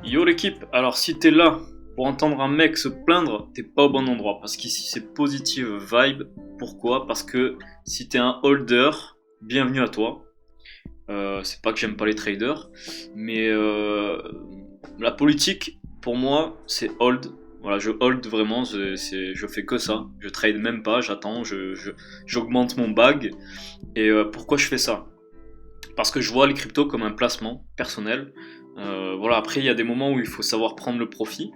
Yo l'équipe, alors si t'es là pour entendre un mec se plaindre, t'es pas au bon endroit parce qu'ici c'est positive vibe. Pourquoi? Parce que si t'es un holder, bienvenue à toi. C'est pas que j'aime pas les traders, mais la politique pour moi c'est hold. Voilà, je hold vraiment, je fais que ça. Je trade même pas, j'attends, j'augmente mon bag. Et pourquoi je fais ça? Parce que je vois les cryptos comme un placement personnel. Voilà, après, il y a des moments où il faut savoir prendre le profit.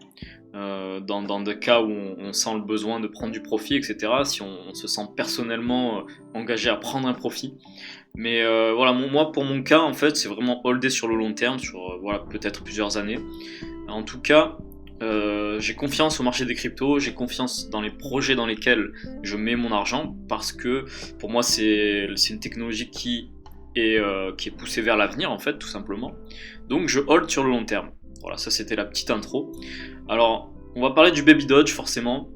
Dans des cas où on sent le besoin de prendre du profit, etc. Si on se sent personnellement engagé à prendre un profit. Mais voilà, moi, pour mon cas, en fait, c'est vraiment holder sur le long terme, sur voilà, peut-être plusieurs années. En tout cas, j'ai confiance au marché des cryptos, j'ai confiance dans les projets dans lesquels je mets mon argent, parce que pour moi, c'est une technologie qui est poussée vers l'avenir, en fait, tout simplement. Donc, je hold sur le long terme. Voilà, ça c'était la petite intro. Alors, on va parler du Baby Dodge, forcément.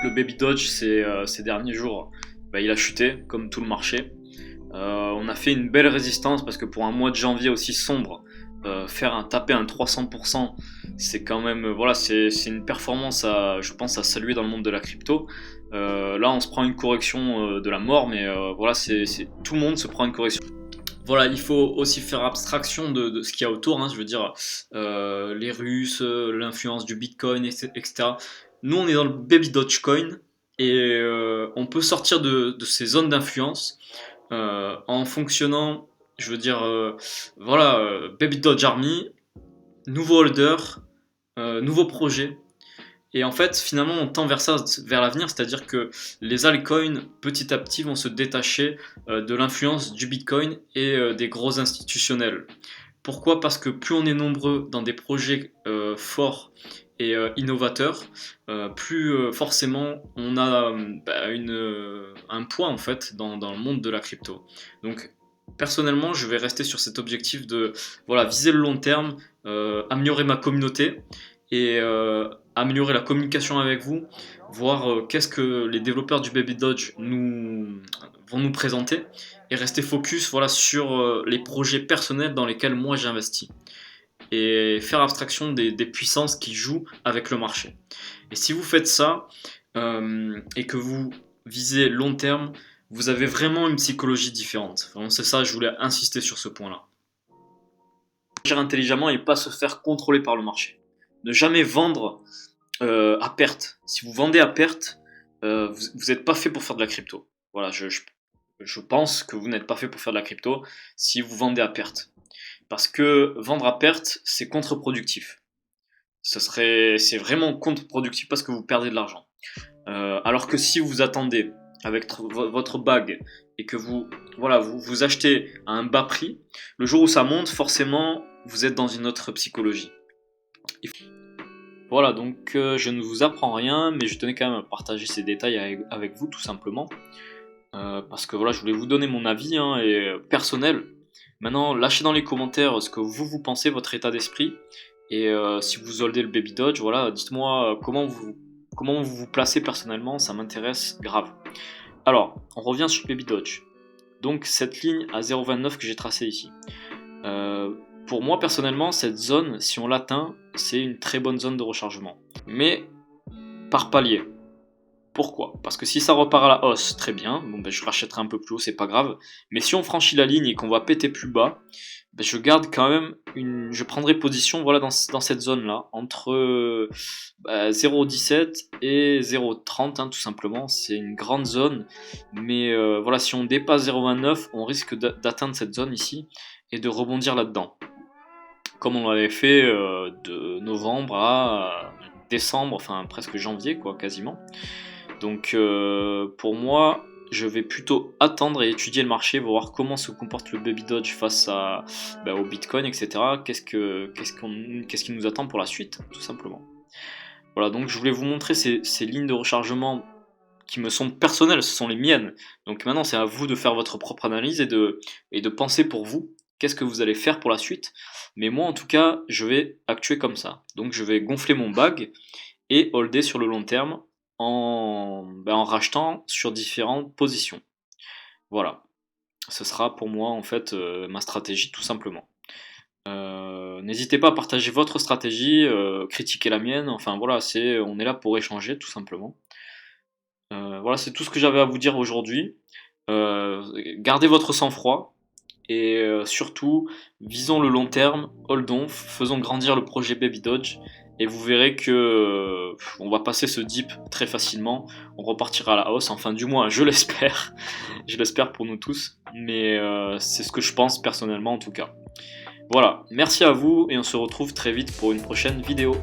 Le Baby Dodge, ces derniers jours, bah, il a chuté, comme tout le marché. On a fait une belle résistance parce que pour un mois de janvier aussi sombre, taper un 300%, c'est quand même, voilà, c'est une performance je pense, à saluer dans le monde de la crypto. Là, on se prend une correction de la mort, mais voilà, tout le monde se prend une correction. Voilà, il faut aussi faire abstraction de ce qu'il y a autour, hein, je veux dire, les Russes, l'influence du Bitcoin, etc. Nous, on est dans le Baby Dogecoin et on peut sortir de ces zones d'influence en fonctionnant, je veux dire, voilà, Baby Doge Army, nouveau holder, nouveau projet. Et en fait, finalement, on tend vers ça, vers l'avenir, c'est-à-dire que les altcoins, petit à petit, vont se détacher de l'influence du Bitcoin et des gros institutionnels. Pourquoi? Parce que plus on est nombreux dans des projets forts et innovateurs, plus forcément on a un poids en fait dans le monde de la crypto. Donc personnellement, je vais rester sur cet objectif de voilà, viser le long terme, améliorer ma communauté et améliorer la communication avec vous, voir qu'est-ce que les développeurs du Baby Dodge vont nous présenter et rester focus voilà, sur les projets personnels dans lesquels moi j'investis et faire abstraction des puissances qui jouent avec le marché. Et si vous faites ça et que vous visez long terme, vous avez vraiment une psychologie différente. Vraiment, c'est ça, je voulais insister sur ce point-là. Agir intelligemment et pas se faire contrôler par le marché. Ne jamais vendre à perte. Si vous vendez à perte, vous n'êtes pas fait pour faire de la crypto. Voilà, je pense que vous n'êtes pas fait pour faire de la crypto si vous vendez à perte. Parce que vendre à perte, c'est contre-productif. C'est vraiment contre-productif parce que vous perdez de l'argent. Alors que si vous attendez avec votre bague et que vous achetez à un bas prix, le jour où ça monte, forcément, vous êtes dans une autre psychologie. Voilà, donc je ne vous apprends rien, mais je tenais quand même à partager ces détails avec vous tout simplement. Parce que voilà, je voulais vous donner mon avis hein, et, personnel. Maintenant, lâchez dans les commentaires ce que vous pensez, votre état d'esprit. Et si vous holdez le Baby Dodge, voilà, dites-moi comment vous vous placez personnellement, ça m'intéresse grave. Alors, on revient sur le Baby Dodge. Donc cette ligne à 0,29 que j'ai tracée ici. Euh, pour moi personnellement, cette zone, si on l'atteint, c'est une très bonne zone de rechargement. Mais par palier. Pourquoi? Parce que si ça repart à la hausse, très bien, bon ben je rachèterai un peu plus haut, c'est pas grave. Mais si on franchit la ligne et qu'on va péter plus bas, ben je garde quand même je prendrai position voilà, dans cette zone-là, entre 0,17 et 0,30, hein, tout simplement. C'est une grande zone, mais voilà, si on dépasse 0,29, on risque d'atteindre cette zone ici et de rebondir là-dedans. Comme on l'avait fait de novembre à décembre, enfin presque janvier, quoi, quasiment. Donc pour moi, je vais plutôt attendre et étudier le marché, voir comment se comporte le Baby Dodge face au Bitcoin, etc. Qu'est-ce qui nous attend pour la suite, tout simplement. Voilà, donc je voulais vous montrer ces lignes de rechargement qui me sont personnelles, ce sont les miennes. Donc maintenant, c'est à vous de faire votre propre analyse et de penser pour vous qu'est-ce que vous allez faire pour la suite. Mais moi, en tout cas, je vais actuer comme ça. Donc je vais gonfler mon bag et holder sur le long terme en rachetant sur différentes positions. Voilà, ce sera pour moi en fait ma stratégie tout simplement. N'hésitez pas à partager votre stratégie, critiquer la mienne, enfin voilà, on est là pour échanger tout simplement. Voilà, c'est tout ce que j'avais à vous dire aujourd'hui. Gardez votre sang-froid et surtout, visons le long terme, holdons, faisons grandir le projet Baby Dodge et vous verrez que on va passer ce dip très facilement, on repartira à la hausse, enfin du moins je l'espère, je l'espère pour nous tous, mais c'est ce que je pense personnellement en tout cas. Voilà, merci à vous et on se retrouve très vite pour une prochaine vidéo.